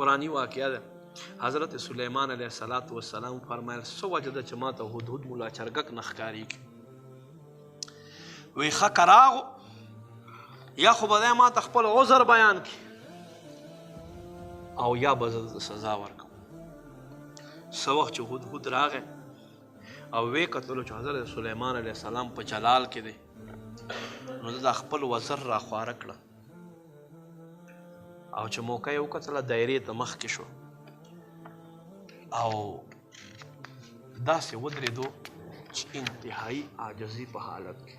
قرآني واقعه ده. حضرت سلیمان علیه السلام فرمایل څه وجه ده چې ما ته هدهد ملا چرګک نه ښکارېږي. وی ښه که راغو یا خو به دی ما ته خپل عذر بیان کړي او یا به زه سزا ورکړم. څه وخت چې هدهد راغی او ویې کتلو چې حضرت سلیمان علیه السلام په جلال کې دی، نو ده دا خپل وزر راخواره کړه او چې موقع یې وکتله دایرې ته مخکې شو او داسې ودرېدو چې انتهایي عاجزي په حالت کې.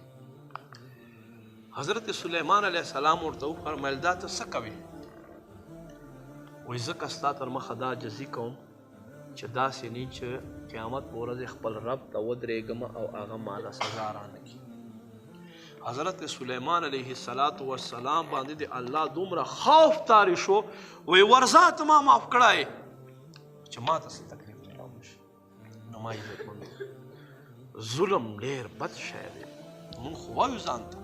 حضرت سلیمان علیه السلام ورته وفرمیل دا ته څه کوې؟ وایي ځکه ستا تر مخه دا عاجزي کوم چې داسې نه چې قیامت په ورځ خپل رب ته ودرېږم او هغه ماله سزا رانه کړي. حضرت سلیمان علیه السلام باندې د الله دومره خوف طاری شو، وایي ورځه ته ما معاف کړی چې ما ته څه تکلیف نه راشي. نو ما عزتمند ظلم ډېر بد شی دی. مونږ خو وایو ځان ته،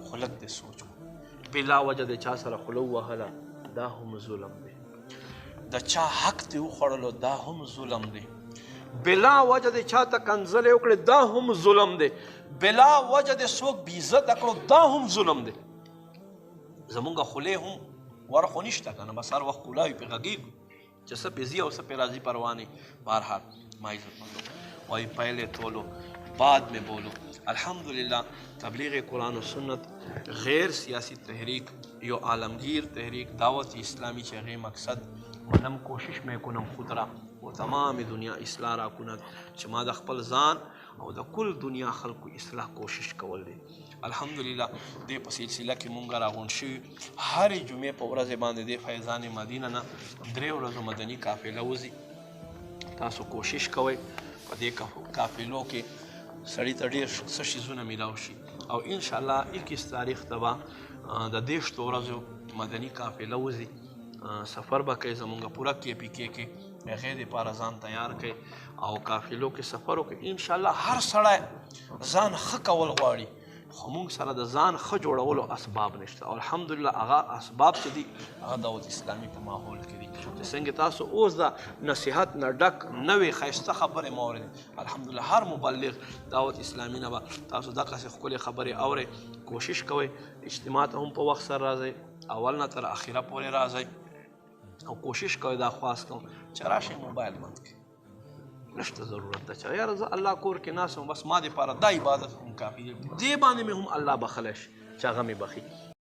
خو لږ دې سوچ وکړو. بلا وجه د چا سره خوله ووهله دا هم ظلم دی. د چا حق دې وخوړلو دا هم ظلم دی. بلا وجه د چا ته کنځلې وکړې دا هم ظلم دی. بلا وجه د څوک بېعزته کړو دا هم ظلم دی. زمونږ خولې هم ور خو نشته که نه، بس هر وخت کولاوي پرې غږېږو چې څه پرې ځي او څه پرې راځي پروا نه. بهرحال ما عزتمندو وایي پہلے تولو بعد میں بولو. الحمدللہ تبلیغ قرآن و سنت غیر سیاسی تحریک یو عالمگیر تحریک دعوت اسلامی چې هغې مقصد منم کوشش میں کنم خود را و تمام دنیا اصلاح را کند چې ما د خپل ځان او د کل دنیا خلکو اصلاح کوشش کول دی. الحمدلله دې په سلسله کې مونږ راغونډ شوي هرې جمعې په ورځې باندې د فیضان مدینه نه 3 ورځو مدني قافله وځي. تاسو کوشش کوئ په دې قافلو کې سړي ته ډېر څه شیزونه میلاو شي او انشاءالله 21 تاریخ ته به د 10 ورځو مدني قافله وځي. سفر به کوي زمونږ پوره KPK کې هغې دپاره ځان تیار کوي او قافلو کې سفر وکړي. انشاءالله هر سړی ځان ښه کول غواړي خو موږ سره د ځان ښه جوړولو اسباب نشته او الحمدلله هغه اسباب چې دي هغه دعوت اسلامي په ماحول کې دي چې څنګه تاسو اوس د نصیحت نه ډک نوې ښایسته خبرې مه اورئ. الحمدلله هر مبلغ دعوت اسلامي نه به تاسو دقسې ښکلې خبرې اورئ. کوشش کوئ اجتماع ته هم په وخت سره راځئ، اول نه تر اخره پورې راځئ او کوشش کوئ دا خواست کوم چې راشئ موبایل بند کړئ. نشته ضرورت ده چې یاره زه الله کور کې ناست یم بس ما دپاره دا عبادت هم کافي دی. دې باندې مې هم الله بخلی شي چې هغه مې بخي.